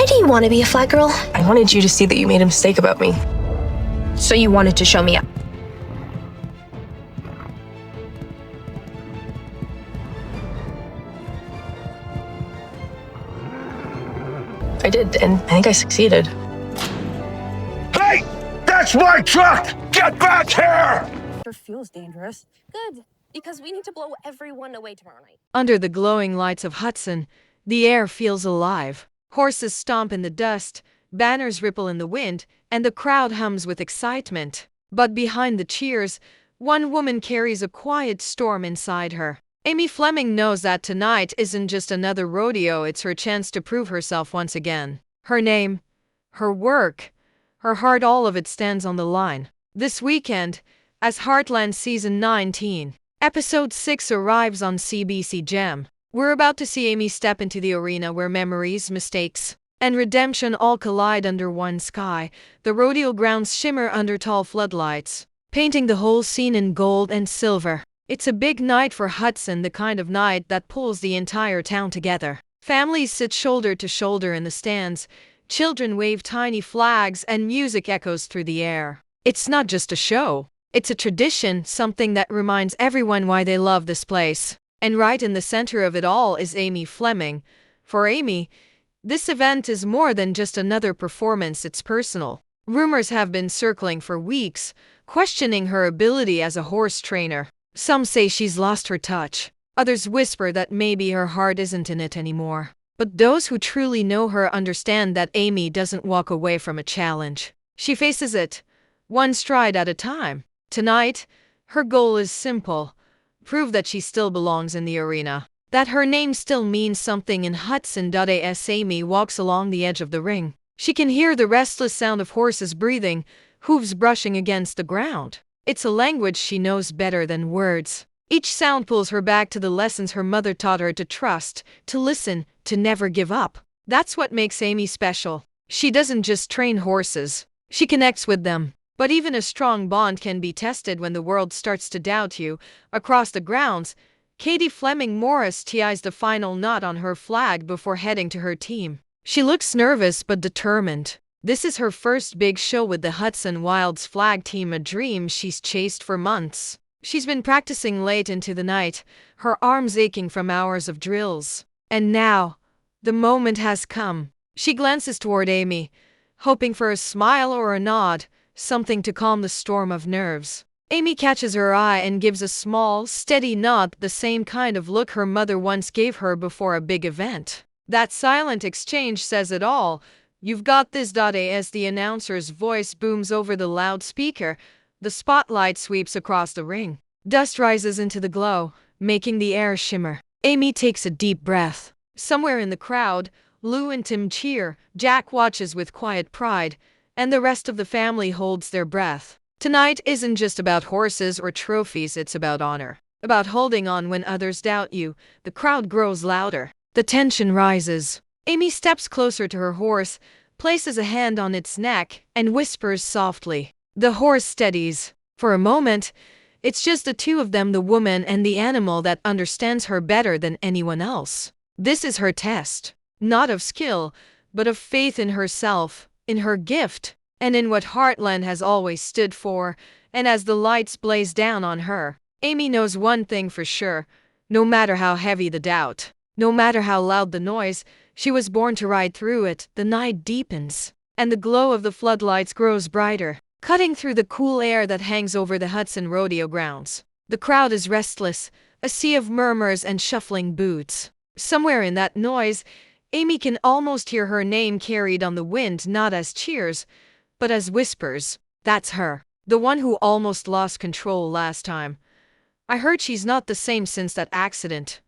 Why do you want to be a flag girl? I wanted you to see that you made a mistake about me. So you wanted to show me up. I did, and I think I succeeded. Hey! That's my truck! Get back here! It feels dangerous. Good, because we need to blow everyone away tomorrow night. Under the glowing lights of Hudson, the air feels alive. Horses stomp in the dust, banners ripple in the wind, and the crowd hums with excitement. But behind the cheers, one woman carries a quiet storm inside her. Amy Fleming knows that tonight isn't just another rodeo, it's her chance to prove herself once again. Her name, her work, her heart, all of it stands on the line. This weekend, as Heartland Season 19, Episode 6 arrives on CBC Gem, we're about to see Amy step into the arena where memories, mistakes, and redemption all collide under one sky. The rodeo grounds shimmer under tall floodlights, painting the whole scene in gold and silver. It's a big night for Hudson, the kind of night that pulls the entire town together. Families sit shoulder to shoulder in the stands, children wave tiny flags, and music echoes through the air. It's not just a show, it's a tradition, something that reminds everyone why they love this place. And right in the center of it all is Amy Fleming. For Amy, this event is more than just another performance, it's personal. Rumors have been circling for weeks, questioning her ability as a horse trainer. Some say she's lost her touch. Others whisper that maybe her heart isn't in it anymore. But those who truly know her understand that Amy doesn't walk away from a challenge. She faces it, one stride at a time. Tonight, her goal is simple: prove that she still belongs in the arena, that her name still means something in Hudson. As Amy walks along the edge of the ring, she can hear the restless sound of horses breathing, hooves brushing against the ground. It's a language she knows better than words. Each sound pulls her back to the lessons her mother taught her: to trust, to listen, to never give up. That's what makes Amy special. She doesn't just train horses, she connects with them. But even a strong bond can be tested when the world starts to doubt you. Across the grounds, Katie Fleming Morris ties the final knot on her flag before heading to her team. She looks nervous but determined. This is her first big show with the Hudson Wilds Flag Team, a dream she's chased for months. She's been practicing late into the night, her arms aching from hours of drills. And now, the moment has come. She glances toward Amy, hoping for a smile or a nod, something to calm the storm of nerves. Amy catches her eye and gives a small, steady nod, the same kind of look her mother once gave her before a big event. That silent exchange says it all. "You've got this." As the announcer's voice booms over the loudspeaker, the spotlight sweeps across the ring. Dust rises into the glow, making the air shimmer. Amy takes a deep breath. Somewhere in the crowd, Lou and Tim cheer, Jack watches with quiet pride, and the rest of the family holds their breath. Tonight isn't just about horses or trophies, it's about honor. About holding on when others doubt you. The crowd grows louder. The tension rises. Amy steps closer to her horse, places a hand on its neck, and whispers softly. The horse steadies. For a moment, it's just the two of them, the woman and the animal that understands her better than anyone else. This is her test, not of skill, but of faith in herself, in her gift, and in what Heartland has always stood for. And as the lights blaze down on her, Amy knows one thing for sure: no matter how heavy the doubt, no matter how loud the noise, she was born to ride through it. The night deepens, and the glow of the floodlights grows brighter, cutting through the cool air that hangs over the Hudson rodeo grounds. The crowd is restless, a sea of murmurs and shuffling boots. Somewhere in that noise, Amy can almost hear her name carried on the wind, not as cheers, but as whispers. That's her, the one who almost lost control last time. I heard she's not the same since that accident.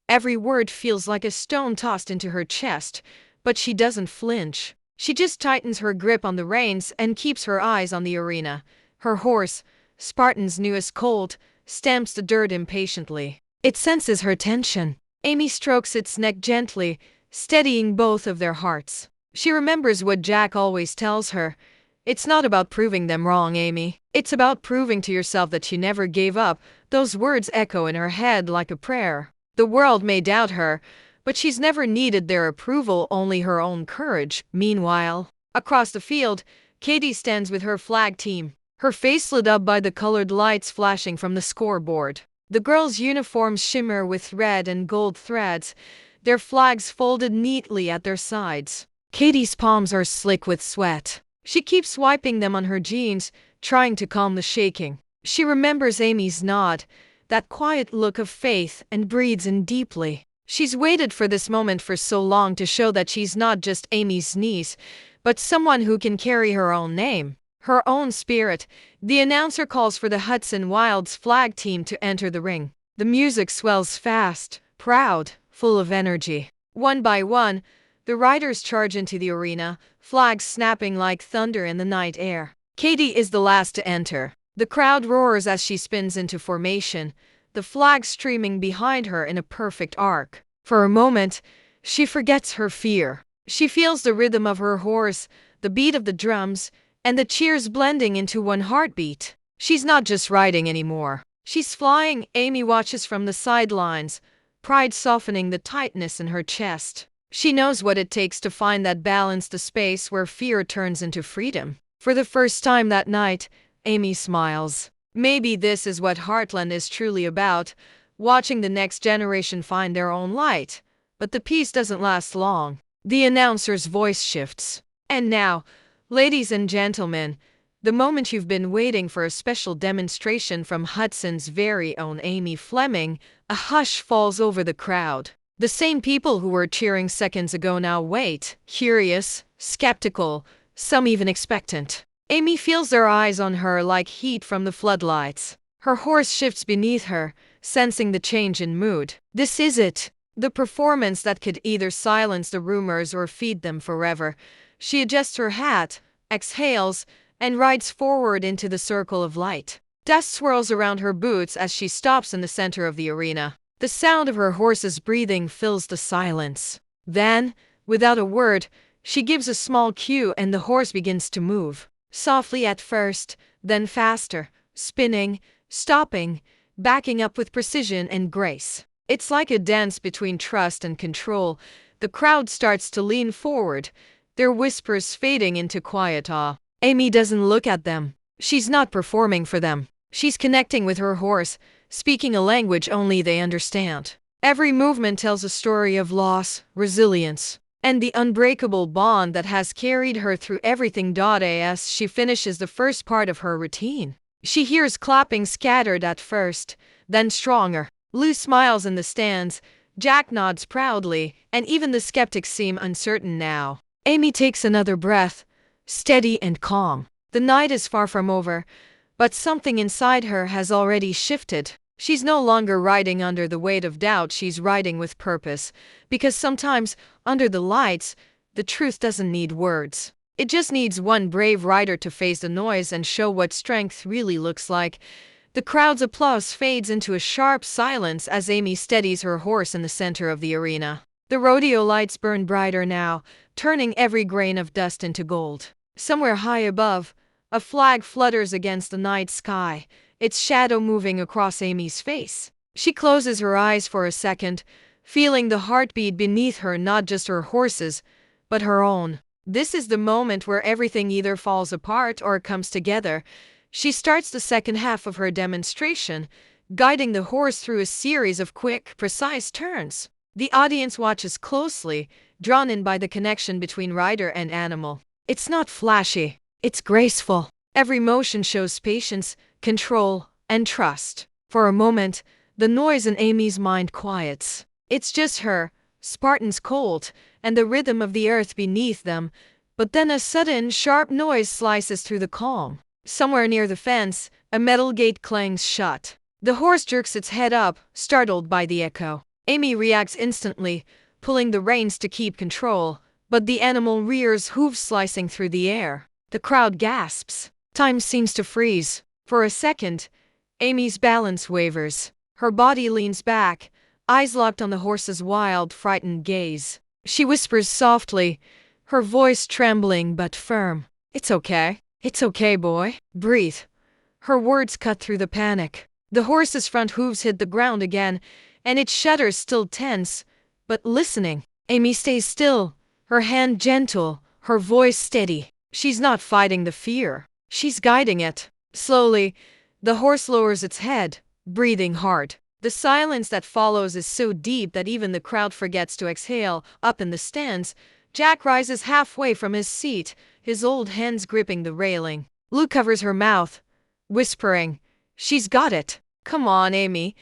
Every word feels like a stone tossed into her chest, but she doesn't flinch. She just tightens her grip on the reins and keeps her eyes on the arena. Her horse, Spartan's newest colt, stamps the dirt impatiently. It senses her tension. Amy strokes its neck gently, steadying both of their hearts. She remembers what Jack always tells her: "It's not about proving them wrong, Amy. It's about proving to yourself that you never gave up." Those words echo in her head like a prayer. The world may doubt her, But she's never needed their approval, only her own courage. Meanwhile, across the field, Katie stands with her flag team, her face lit up by the colored lights flashing from the scoreboard. The girls' uniforms shimmer with red and gold threads, their flags folded neatly at their sides. Katie's palms are slick with sweat. She keeps wiping them on her jeans, trying to calm the shaking. She remembers Amy's nod, that quiet look of faith, and breathes in deeply. She's waited for this moment for so long to show that she's not just Amy's niece, but someone who can carry her own name, her own spirit. The announcer calls for the Hudson Wilds Flag Team to enter the ring. The music swells fast, proud, full of energy. One by one, the riders charge into the arena, flags snapping like thunder in the night air. Katie is the last to enter. The crowd roars as she spins into formation, the flag streaming behind her in a perfect arc. For a moment, she forgets her fear. She feels the rhythm of her horse, the beat of the drums, and the cheers blending into one heartbeat. She's not just riding anymore. She's flying. Amy watches from the sidelines, pride softening the tightness in her chest. She knows what it takes to find that balance, the space where fear turns into freedom. For the first time that night, Amy smiles. Maybe this is what Heartland is truly about, watching the next generation find their own light. But the peace doesn't last long. The announcer's voice shifts. And now, ladies and gentlemen, the moment you've been waiting for, a special demonstration from Hudson's very own Amy Fleming. A hush falls over the crowd. The same people who were cheering seconds ago now wait, curious, skeptical, some even expectant. Amy feels their eyes on her like heat from the floodlights. Her horse shifts beneath her, sensing the change in mood. This is it, the performance that could either silence the rumors or feed them forever. She adjusts her hat, exhales, and rides forward into the circle of light. Dust swirls around her boots as she stops in the center of the arena. The sound of her horse's breathing fills the silence. Then, without a word, she gives a small cue and the horse begins to move. Softly at first, then faster, spinning, stopping, backing up with precision and grace. It's like a dance between trust and control. The crowd starts to lean forward, their whispers fading into quiet awe. Amy doesn't look at them. She's not performing for them. She's connecting with her horse, speaking a language only they understand. Every movement tells a story of loss, resilience, and the unbreakable bond that has carried her through everything. As she finishes the first part of her routine, she hears clapping scattered at first, then stronger. Lou smiles in the stands, Jack nods proudly, and even the skeptics seem uncertain now. Amy takes another breath, steady and calm. The night is far from over, but something inside her has already shifted. She's no longer riding under the weight of doubt, she's riding with purpose. Because sometimes, under the lights, the truth doesn't need words. It just needs one brave rider to face the noise and show what strength really looks like. The crowd's applause fades into a sharp silence as Amy steadies her horse in the center of the arena. The rodeo lights burn brighter now, turning every grain of dust into gold. Somewhere high above, a flag flutters against the night sky, its shadow moving across Amy's face. She closes her eyes for a second, feeling the heartbeat beneath her, not just her horse's, but her own. This is the moment where everything either falls apart or comes together. She starts the second half of her demonstration, guiding the horse through a series of quick, precise turns. The audience watches closely, drawn in by the connection between rider and animal. It's not flashy, it's graceful. Every motion shows patience, control, and trust. For a moment, the noise in Amy's mind quiets. It's just her, Spartan's colt, and the rhythm of the earth beneath them. But then a sudden, sharp noise slices through the calm. Somewhere near the fence, a metal gate clangs shut. The horse jerks its head up, startled by the echo. Amy reacts instantly, pulling the reins to keep control, but the animal rears, hooves slicing through the air. The crowd gasps. Time seems to freeze. For a second, Amy's balance wavers. Her body leans back, eyes locked on the horse's wild, frightened gaze. She whispers softly, her voice trembling but firm. "It's okay. It's okay, boy. Breathe." Her words cut through the panic. The horse's front hooves hit the ground again, and it shudders, still tense, but listening. Amy stays still, her hand gentle, her voice steady. She's not fighting the fear. She's guiding it. Slowly, the horse lowers its head, breathing hard. The silence that follows is so deep that even the crowd forgets to exhale. Up in the stands, Jack rises halfway from his seat, his old hands gripping the railing. Lou covers her mouth, whispering, "She's got it. Come on, Amy."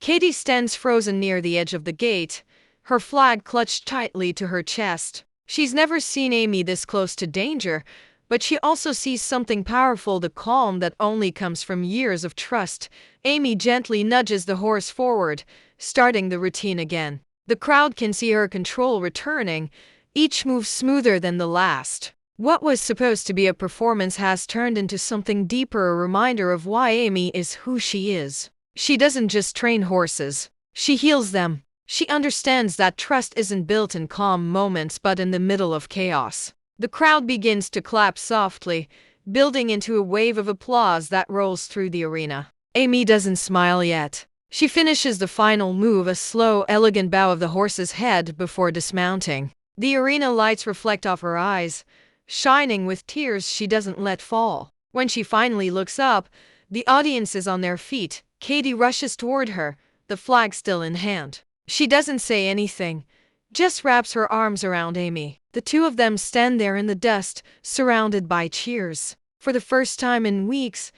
Katie stands frozen near the edge of the gate, her flag clutched tightly to her chest. She's never seen Amy this close to danger, but she also sees something powerful, the calm that only comes from years of trust. Amy gently nudges the horse forward, starting the routine again. The crowd can see her control returning, each move smoother than the last. What was supposed to be a performance has turned into something deeper, a reminder of why Amy is who she is. She doesn't just train horses, she heals them. She understands that trust isn't built in calm moments but in the middle of chaos. The crowd begins to clap softly, building into a wave of applause that rolls through the arena. Amy doesn't smile yet. She finishes the final move, a slow, elegant bow of the horse's head before dismounting. The arena lights reflect off her eyes, shining with tears she doesn't let fall. When she finally looks up, the audience is on their feet. Katie rushes toward her, the flag still in hand. She doesn't say anything, just wraps her arms around Amy. The two of them stand there in the dust, surrounded by cheers. For the first time in weeks,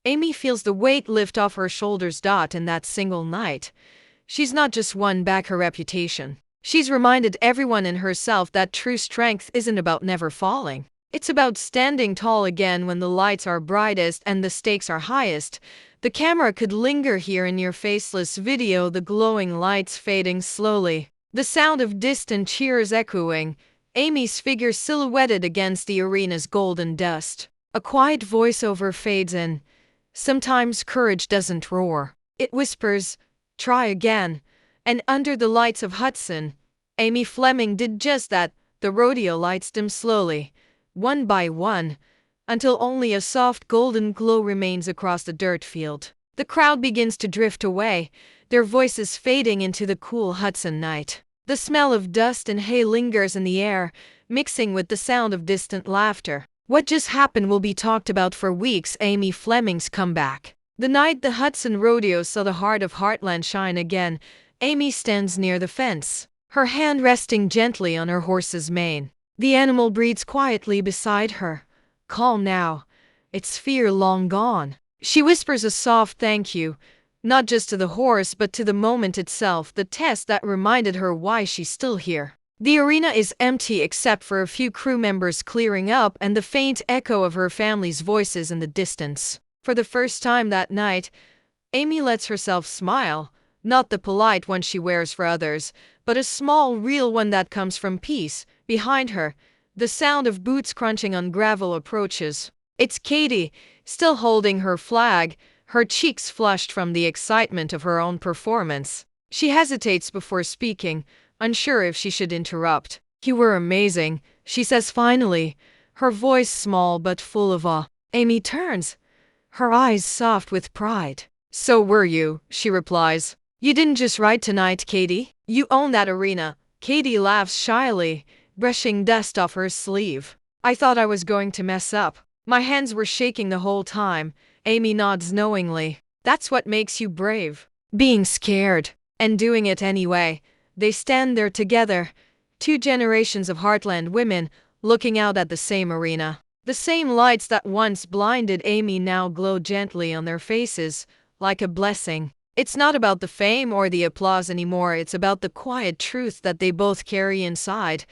Amy feels the weight lift off her shoulders. In that single night, she's not just won back her reputation. She's reminded everyone and herself that true strength isn't about never falling. It's about standing tall again when the lights are brightest and the stakes are highest. The camera could linger here in your faceless video, the glowing lights fading slowly, the sound of distant cheers echoing, Amy's figure silhouetted against the arena's golden dust. A quiet voiceover fades in. Sometimes courage doesn't roar. It whispers, "Try again." And under the lights of Hudson, Amy Fleming did just that. The rodeo lights dim slowly, one by one, until only a soft golden glow remains across the dirt field. The crowd begins to drift away, their voices fading into the cool Hudson night. The smell of dust and hay lingers in the air, mixing with the sound of distant laughter. What just happened will be talked about for weeks. Amy Fleming's comeback. The night the Hudson Rodeo saw the heart of Heartland shine again, Amy stands near the fence, her hand resting gently on her horse's mane. The animal breathes quietly beside her, calm now, its fear long gone. She whispers a soft thank you, not just to the horse but to the moment itself, the test that reminded her why she's still here. The arena is empty except for a few crew members clearing up and the faint echo of her family's voices in the distance. For the first time that night, Amy lets herself smile, not the polite one she wears for others, but a small, real one that comes from peace. Behind her, the sound of boots crunching on gravel approaches. It's Katie, still holding her flag, her cheeks flushed from the excitement of her own performance. She hesitates before speaking, unsure if she should interrupt. "You were amazing," she says finally, her voice small but full of awe. Amy turns, her eyes soft with pride. "So were you," she replies. "You didn't just ride tonight, Katie. You own that arena." Katie laughs shyly, brushing dust off her sleeve. "I thought I was going to mess up. My hands were shaking the whole time." Amy nods knowingly. "That's what makes you brave. Being scared and doing it anyway." They stand there together, two generations of Heartland women, looking out at the same arena. The same lights that once blinded Amy now glow gently on their faces, like a blessing. It's not about the fame or the applause anymore, it's about the quiet truth that they both carry inside,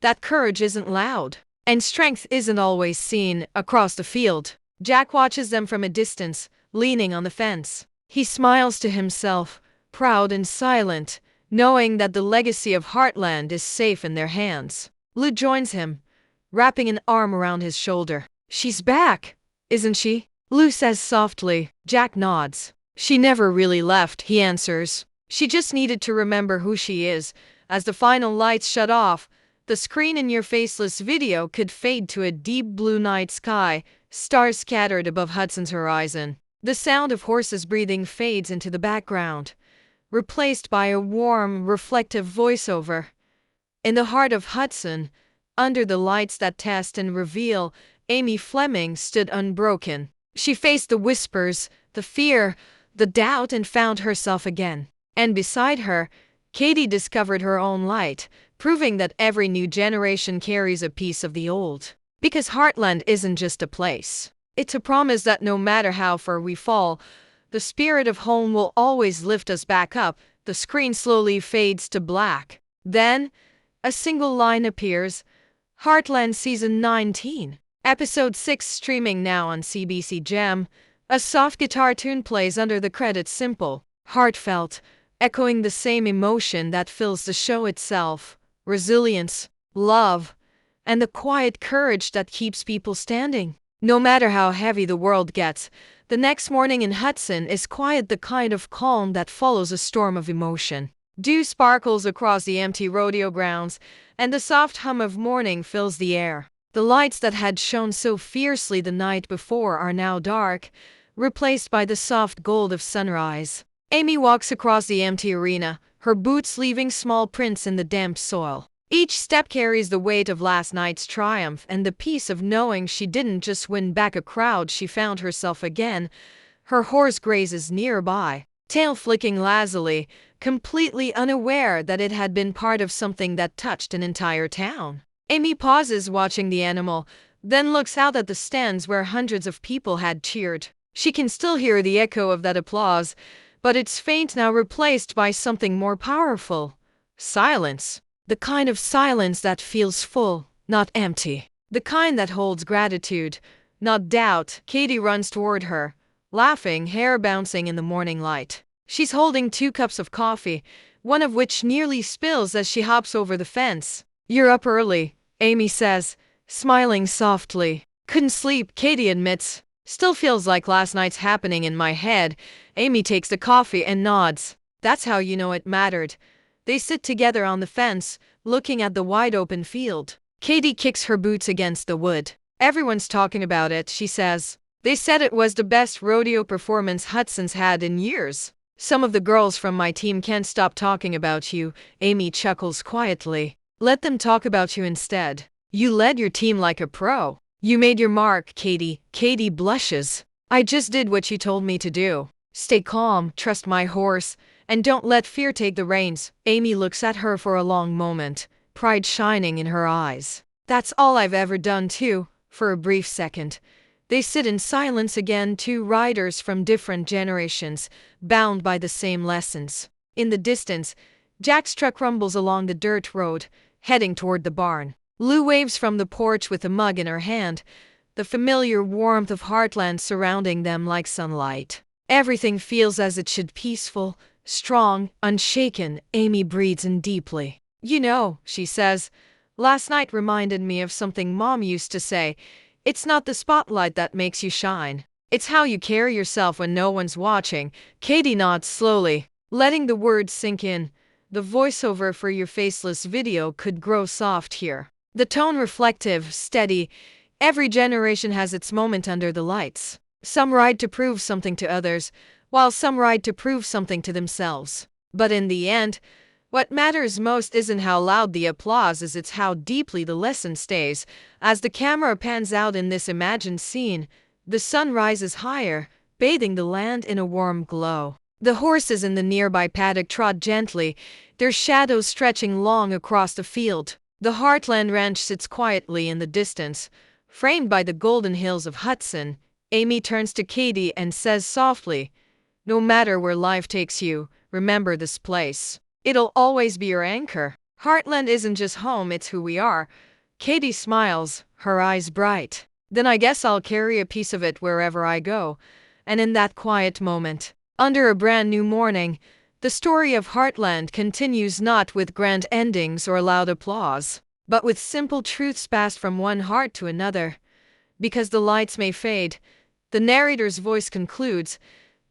that courage isn't loud, and strength isn't always seen. Across the field, Jack watches them from a distance, leaning on the fence. He smiles to himself, proud and silent, knowing that the legacy of Heartland is safe in their hands. Lou joins him, wrapping an arm around his shoulder. "She's back, isn't she?" Lou says softly. Jack nods. "She never really left," he answers. "She just needed to remember who she is." As the final lights shut off, the screen in your faceless video could fade to a deep blue night sky, stars scattered above Hudson's horizon. The sound of horses breathing fades into the background. replaced by a warm, reflective voiceover. In the heart of Hudson, under the lights that test and reveal, Amy Fleming stood unbroken. She faced the whispers, the fear, the doubt, and found herself again. And beside her, Katie discovered her own light, proving that every new generation carries a piece of the old. Because Heartland isn't just a place. It's a promise that no matter how far we fall, the spirit of home will always lift us back up. The screen slowly fades to black. Then, a single line appears. Heartland Season 19. Episode 6 streaming now on CBC Gem. A soft guitar tune plays under the credits, simple, heartfelt, echoing the same emotion that fills the show itself. Resilience, love, and the quiet courage that keeps people standing. No matter how heavy the world gets, the next morning in Hudson is quiet, the kind of calm that follows a storm of emotion. Dew sparkles across the empty rodeo grounds, and the soft hum of morning fills the air. The lights that had shone so fiercely the night before are now dark, replaced by the soft gold of sunrise. Amy walks across the empty arena, her boots leaving small prints in the damp soil. Each step carries the weight of last night's triumph and the peace of knowing she didn't just win back a crowd, she found herself again. Her horse grazes nearby, tail flicking lazily, completely unaware that it had been part of something that touched an entire town. Amy pauses watching the animal, then looks out at the stands where hundreds of people had cheered. She can still hear the echo of that applause, but it's faint now, replaced by something more powerful. Silence. The kind of silence that feels full, not empty. The kind that holds gratitude, not doubt. Katie runs toward her, laughing, hair bouncing in the morning light. She's holding 2 cups of coffee, one of which nearly spills as she hops over the fence. "You're up early," Amy says, smiling softly. "Couldn't sleep," Katie admits. "Still feels like last night's happening in my head." Amy takes the coffee and nods. "That's how you know it mattered." They sit together on the fence, looking at the wide-open field. Katie kicks her boots against the wood. "Everyone's talking about it," she says. "They said it was the best rodeo performance Hudson's had in years." "Some of the girls from my team can't stop talking about you," Amy chuckles quietly. "Let them talk about you instead. You led your team like a pro. You made your mark, Katie." Katie blushes. "I just did what you told me to do. Stay calm, trust my horse, and don't let fear take the reins." Amy looks at her for a long moment, pride shining in her eyes. "That's all I've ever done too." For a brief second, they sit in silence again, 2 riders from different generations, bound by the same lessons. In the distance, Jack's truck rumbles along the dirt road, heading toward the barn. Lou waves from the porch with a mug in her hand, the familiar warmth of Heartland surrounding them like sunlight. Everything feels as it should, peaceful, strong, unshaken. Amy breathes in deeply. "You know," she says, "last night reminded me of something Mom used to say. It's not the spotlight that makes you shine. It's how you carry yourself when no one's watching." Katie nods slowly, letting the words sink in. The voiceover for "Your Faceless" video could grow soft here. The tone reflective, steady. Every generation has its moment under the lights. Some ride to prove something to others, while some ride to prove something to themselves. But in the end, what matters most isn't how loud the applause is, it's how deeply the lesson stays. As the camera pans out in this imagined scene, the sun rises higher, bathing the land in a warm glow. The horses in the nearby paddock trot gently, their shadows stretching long across the field. The Heartland Ranch sits quietly in the distance, framed by the golden hills of Hudson. Amy turns to Katie and says softly, "No matter where life takes you, remember this place. It'll always be your anchor." Heartland isn't just home, it's who we are. Katie smiles, her eyes bright. "Then I guess I'll carry a piece of it wherever I go." And in that quiet moment, under a brand new morning, the story of Heartland continues, not with grand endings or loud applause, but with simple truths passed from one heart to another. Because the lights may fade, the narrator's voice concludes,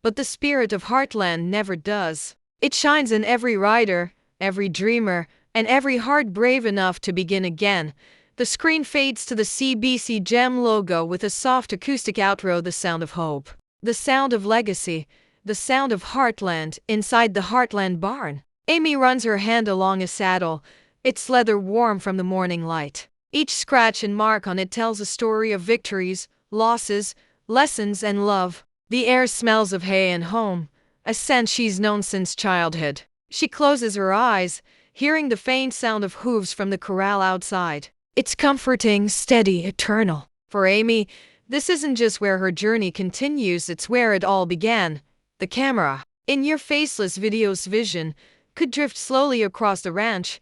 but the spirit of Heartland never does. It shines in every rider, every dreamer, and every heart brave enough to begin again. The screen fades to the CBC Gem logo with a soft acoustic outro, the sound of hope, the sound of legacy, the sound of Heartland inside the Heartland barn. Amy runs her hand along a saddle, its leather warm from the morning light. Each scratch and mark on it tells a story of victories, losses, lessons, and love. The air smells of hay and home, a scent she's known since childhood. She closes her eyes, hearing the faint sound of hooves from the corral outside. It's comforting, steady, eternal. For Amy, this isn't just where her journey continues, it's where it all began. The camera, in your faceless video's vision, could drift slowly across the ranch,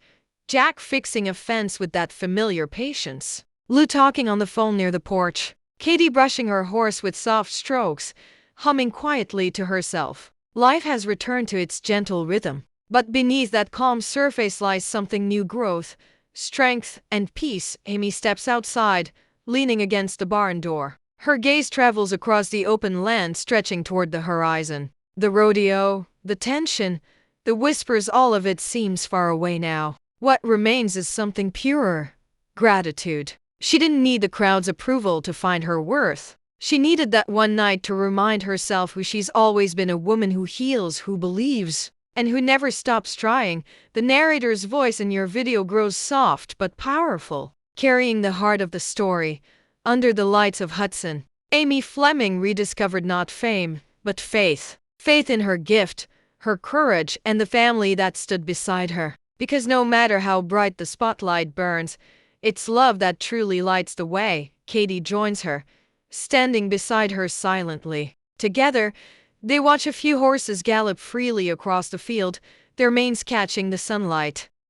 Jack fixing a fence with that familiar patience, Lou talking on the phone near the porch, Katie brushing her horse with soft strokes, humming quietly to herself. Life has returned to its gentle rhythm, but beneath that calm surface lies something new: growth, strength, and peace. Amy steps outside, leaning against the barn door. Her gaze travels across the open land stretching toward the horizon. The rodeo, the tension, the whispers, all of it seems far away now. What remains is something purer: gratitude. She didn't need the crowd's approval to find her worth. She needed that one night to remind herself who she's always been: a woman who heals, who believes, and who never stops trying. The narrator's voice in your video grows soft but powerful, carrying the heart of the story. Under the lights of Hudson, Amy Fleming rediscovered not fame, but faith. Faith in her gift, her courage, and the family that stood beside her. Because no matter how bright the spotlight burns, it's love that truly lights the way. Katie joins her, standing beside her silently. Together, they watch a few horses gallop freely across the field, their manes catching the sunlight.